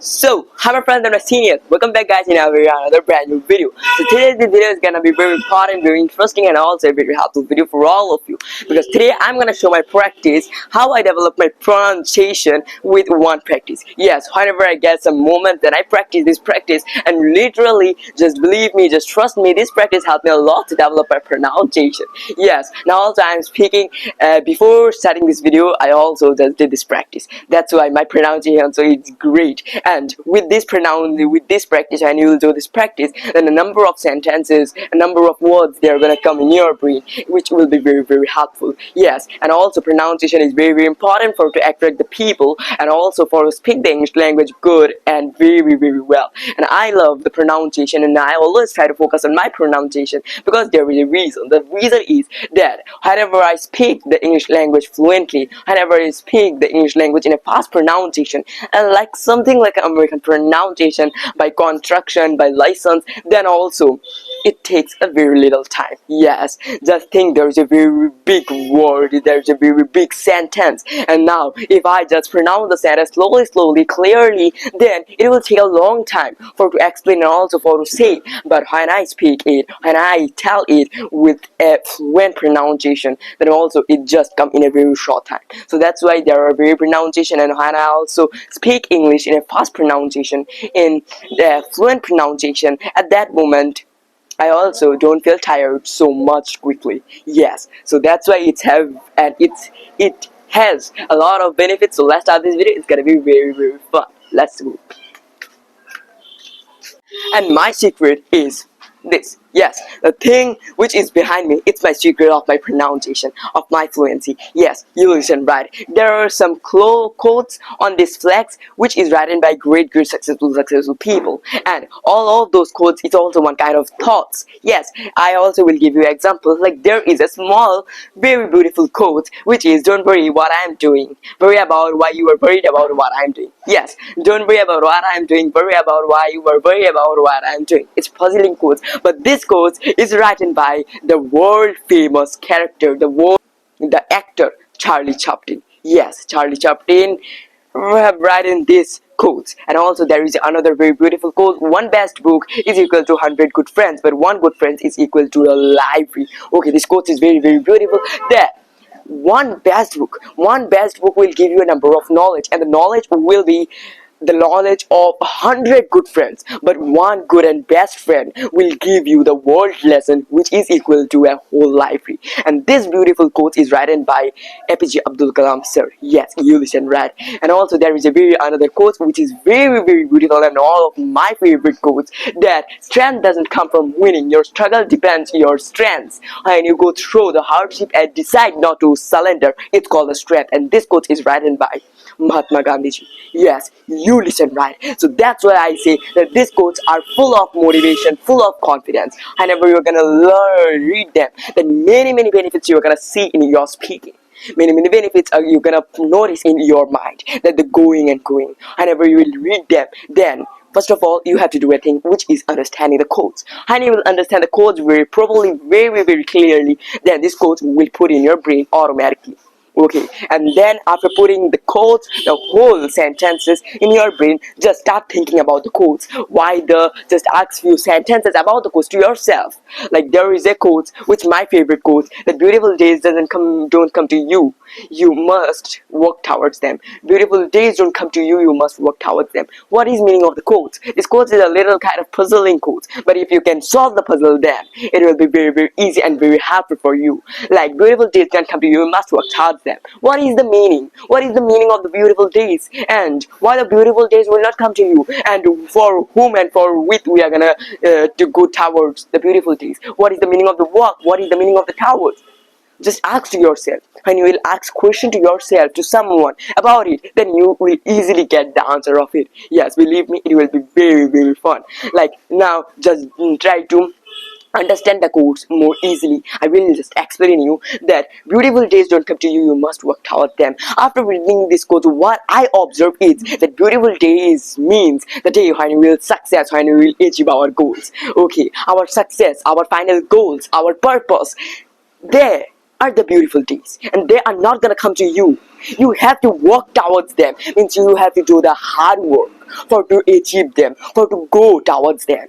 So, hi my friends and my seniors, welcome back guys in another brand new video. So today's video is gonna be very important, very interesting and also a very helpful video for all of you. Because today I'm gonna show my practice, how I develop my pronunciation with one practice. Yes, whenever I get some moment then I practice this practice and literally, just believe me, just trust me, this practice helped me a lot to develop my pronunciation. Yes, now also I'm speaking, before starting this video I also just did this practice. That's why my pronunciation so it's great. And with this practice, and you will do this practice, then a number of sentences, a number of words, they are gonna come in your brain, which will be very helpful. Yes, and also pronunciation is very important for to attract the people, and also for to speak the English language good and very well. And I love the pronunciation, and I always try to focus on my pronunciation because there is a reason. The reason is that whenever I speak the English language fluently, whenever I speak the English language in a fast pronunciation, and like something like American pronunciation by construction, by license, then also it takes a very little time. Yes, just think there's a very big word, there's a very big sentence, and now if I just pronounce the sentence slowly, clearly, then it will take a long time for to explain and also for to say. But when I speak it, when I tell it with a fluent pronunciation, then also it just come in a very short time. So that's why there are very pronunciation, and when I also speak English in a fast pronunciation, in the fluent pronunciation, at that moment I also don't feel tired so much quickly. Yes, so that's why it has a lot of benefits. So let's start this video. It's gonna be very fun. Let's go. And my secret is this. Yes, the thing which is behind me, it's my secret of my pronunciation, of my fluency. Yes, you listen right. There are some quotes on this flex which is written by great successful people, and all of those quotes is also one kind of thoughts. Yes, I also will give you examples. Like there is a small very beautiful quote which is, don't worry what I am doing, worry about why you are worried about what I am doing. Yes, don't worry about what I am doing, worry about why you are worried about what I am doing. It's puzzling quotes, but this quote is written by the world famous character, the actor Charlie Chaplin. Yes, Charlie Chaplin have written this quotes. And also there is another very beautiful quote: one best book is equal to 100 good friends, but one good friend is equal to a library. Okay, this quote is very beautiful. There, one best book will give you a number of knowledge, and the knowledge will be the knowledge of 100 good friends, but one good and best friend will give you the world lesson which is equal to a whole library. And this beautiful quote is written by APJ Abdul Kalam sir. Yes, you listen right. And also there is a very another quote which is very beautiful, and all of my favorite quotes, that strength doesn't come from winning, your struggle depends on your strengths. When you go through the hardship and decide not to surrender, it's called a strength. And this quote is written by Mahatma Gandhi ji. Yes, you listen right. So that's why I say that these quotes are full of motivation, full of confidence. Whenever you're gonna read them, then many benefits you're gonna see in your speaking. Many benefits are you gonna notice in your mind, that the going and going. Whenever you will read them, then first of all, you have to do a thing which is understanding the codes. And you will understand the codes very probably very clearly, then these codes will put in your brain automatically. Okay, and then after putting the quotes, the whole sentences in your brain, just start thinking about the quotes. Just ask few sentences about the quotes to yourself. Like there is a quote, which my favorite quote, that beautiful days don't come to you, you must work towards them. Beautiful days don't come to you, you must work towards them. What is meaning of the quotes? This quote is a little kind of puzzling quote, but if you can solve the puzzle, then it will be very easy and very helpful for you. Like beautiful days don't come to you, you must work towards them. What is the meaning? What is the meaning of the beautiful days? And why the beautiful days will not come to you? And for whom and for which we are gonna to go towards the beautiful days? What is the meaning of the walk? What is the meaning of the towers? Just ask to yourself. When you will ask question to yourself, to someone about it, then you will easily get the answer of it. Yes, believe me, it will be very fun. Like now, just try to understand the quotes more easily. I will just explain you that beautiful days don't come to you, you must work toward them. After reading this quote, what I observe is that beautiful days means the day when we will success, when we will achieve our goals. Okay, our success, our final goals, our purpose, there are the beautiful days, and they are not gonna come to you. You have to work towards them. Means you have to do the hard work for to achieve them, for to go towards them.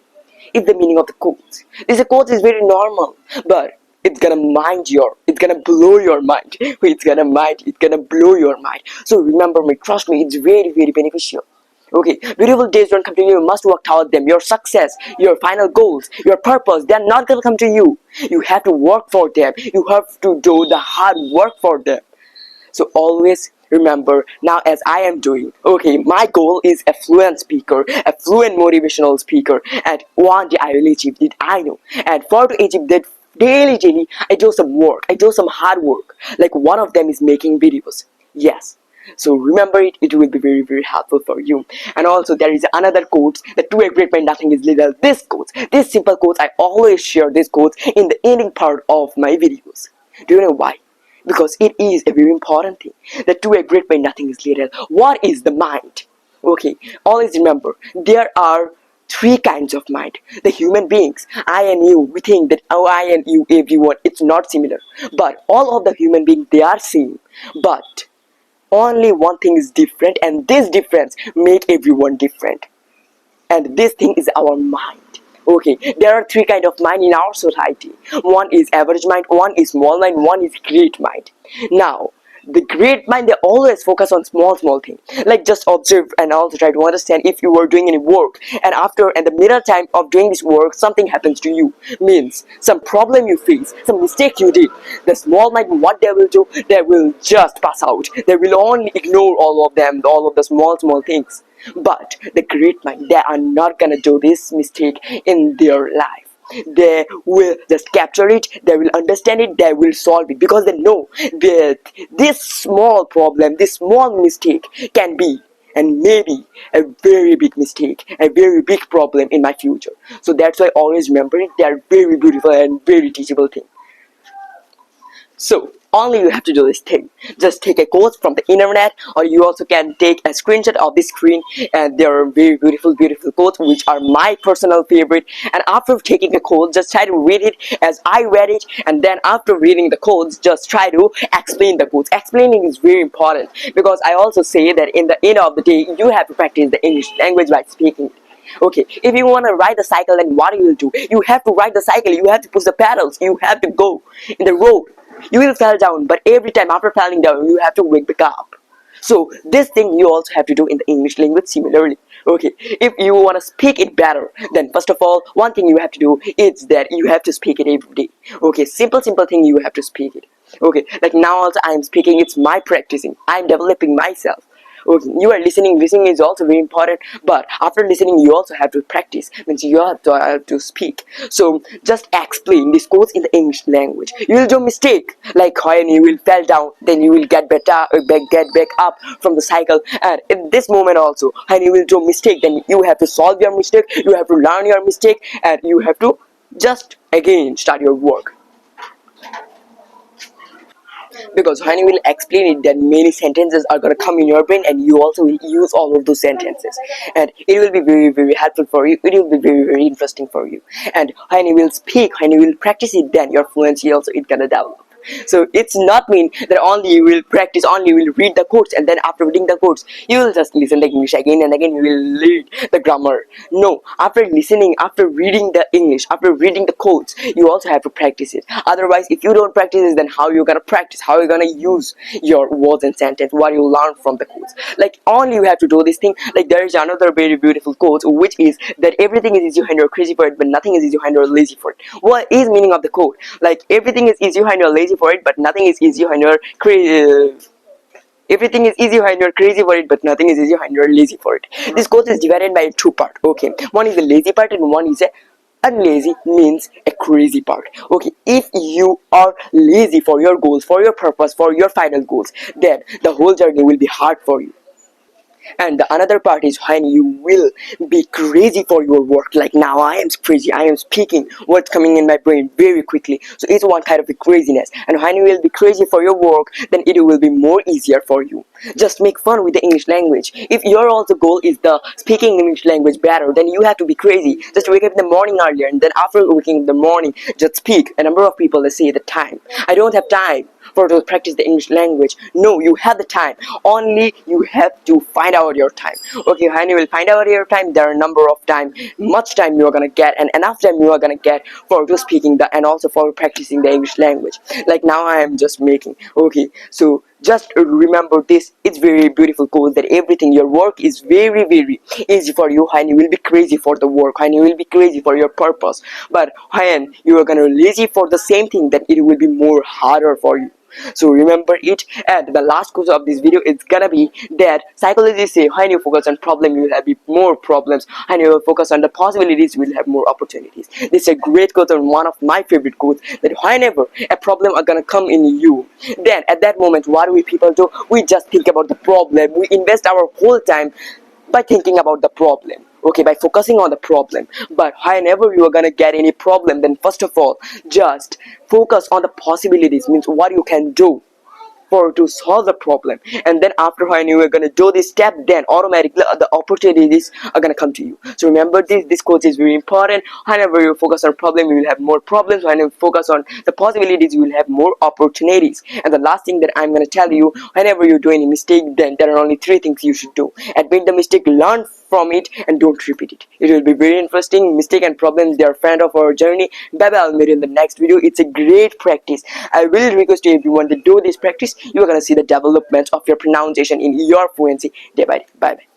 Is the meaning of the quote. This quote is very normal, but it's gonna blow your mind. It's gonna blow your mind. So remember me, trust me, it's very, very beneficial. Okay, beautiful days don't come to you. You must work toward them. Your success, your final goals, your purpose, they're not gonna come to you. You have to work for them. You have to do the hard work for them. So always remember, now as I am doing, okay, my goal is a fluent speaker, a fluent motivational speaker, and one day I will achieve it, I know. And for to achieve that, daily I do some work, I do some hard work. Like one of them is making videos. Yes. So remember it, it will be very, very helpful for you. And also there is another quote, that to a great man nothing is little. This quote, this simple quote, I always share this quote in the ending part of my videos. Do you know why? Because it is a very important thing, that to a great mind nothing is little. What is the mind? Okay, always remember, there are three kinds of mind. The human beings, I and you, we think that I and you, everyone, it's not similar. But all of the human beings, they are same. But only one thing is different, and this difference make everyone different. And this thing is our mind. Okay, there are three kind of mind in our society. One is average mind, one is small mind, one is great mind. Now the great mind, they always focus on small things, like just observe and also try to understand. If you were doing any work, and after and the middle time of doing this work something happens to you, means some problem you face, some mistake you did, the small mind, what they will do, they will just pass out. They will only ignore all of them, all of the small things. But the great mind, they are not gonna do this mistake in their life. They will just capture it, they will understand it, they will solve it, because they know that this small problem, this small mistake can be, and maybe, a very big mistake, a very big problem in my future. So that's why always remember it, they are very beautiful and very teachable thing. So only you have to do this thing. Just take a quote from the internet, or you also can take a screenshot of this screen, and there are very beautiful quotes which are my personal favorite. And after taking a quote, just try to read it as I read it, and then after reading the quotes, just try to explain the quotes. Explaining is very important, because I also say that in the end of the day you have to practice the English language by speaking it. Okay, if you want to ride the cycle, then what you will do? You have to ride the cycle, you have to push the pedals, you have to go in the road. You will fall down, but every time after falling down, you have to wake back up. So this thing you also have to do in the English language similarly. Okay, if you want to speak it better, then first of all, one thing you have to do is that you have to speak it every day. Okay, simple thing, you have to speak it. Okay, like now also I am speaking, it's my practicing, I am developing myself. Okay, you are listening is also very important, but after listening you also have to practice, means you have to speak. So just explain this quotes in the English language. You will do mistake, like when you will fall down, then you will get back up from the cycle. And in this moment also, when you will do mistake, then you have to solve your mistake, you have to learn your mistake, and you have to just again start your work. Because when you will explain it, then many sentences are going to come in your brain, and you also will use all of those sentences, and it will be very, very helpful for you. It will be very, very interesting for you. And when you will speak, when you will practice it, then your fluency also is going to develop. So it's not mean that only you will practice, only you will read the quotes, and then after reading the quotes you will just listen the English again and again, you will read the grammar. No, after listening, after reading the English, after reading the quotes, you also have to practice it. Otherwise, if you don't practice it, then how you gonna practice, how you gonna use your words and sentence, what you learn from the quotes? Like only you have to do this thing. Like there is another very beautiful quote, which is that everything is easy when you're crazy for it, but nothing is easy when you're lazy for it. What is meaning of the quote? Like everything is easy when you're lazy for it, but nothing is easy when you're crazy. Everything is easy when you're crazy for it, but nothing is easy when you're lazy for it. This quote is divided by two parts. Okay, one is the lazy part and one is a unlazy, means a crazy part. Okay, if you are lazy for your goals, for your purpose, for your final goals, then the whole journey will be hard for you. And the another part is when you will be crazy for your work. Like now I am crazy, I am speaking what's coming in my brain very quickly, so it's one kind of a craziness. And when you will be crazy for your work, then it will be more easier for you. Just make fun with the English language. If your also goal is the speaking English language better, then you have to be crazy. Just wake up in the morning earlier, and then after waking up in the morning, just speak. A number of people, they say the time, I don't have time for to practice the English language. No, you have the time, only you have to find out your time. Okay, when you will find out your time, there are a number of time, much time you are gonna get, and enough time you are gonna get for to speaking the and also for practicing the English language. Like now I am just making. Okay, so just remember this, it's very beautiful quote that everything, your work is very very easy for you when you will be crazy for the work, when you will be crazy for your purpose. But when you are gonna lazy for the same thing, then it will be more harder for you. So remember it. And the last quote of this video is gonna be that psychologists say when you focus on problem, you will have more problems, and you will focus on the possibilities, you will have more opportunities. This is a great quote and one of my favorite quotes, that whenever a problem are gonna come in you, then at that moment what do we people do? We just think about the problem, we invest our whole time by thinking about the problem, okay, by focusing on the problem. But whenever you are gonna get any problem, then first of all, just focus on the possibilities, means what you can do for to solve the problem. And then after when you are going to do this step, then automatically the opportunities are going to come to you. So remember this quote is very important. Whenever you focus on problem, you will have more problems. When you focus on the possibilities, you will have more opportunities. And the last thing that I'm going to tell you, whenever you do any mistake, then there are only three things you should do: admit the mistake, learn from it, and don't repeat it. It will be very interesting. Mistake and problems, they are friend of our journey. Bye bye, I'll meet you in the next video. It's a great practice. I will request you, if you want to do this practice, you are gonna see the development of your pronunciation in your fluency day by day. Bye bye.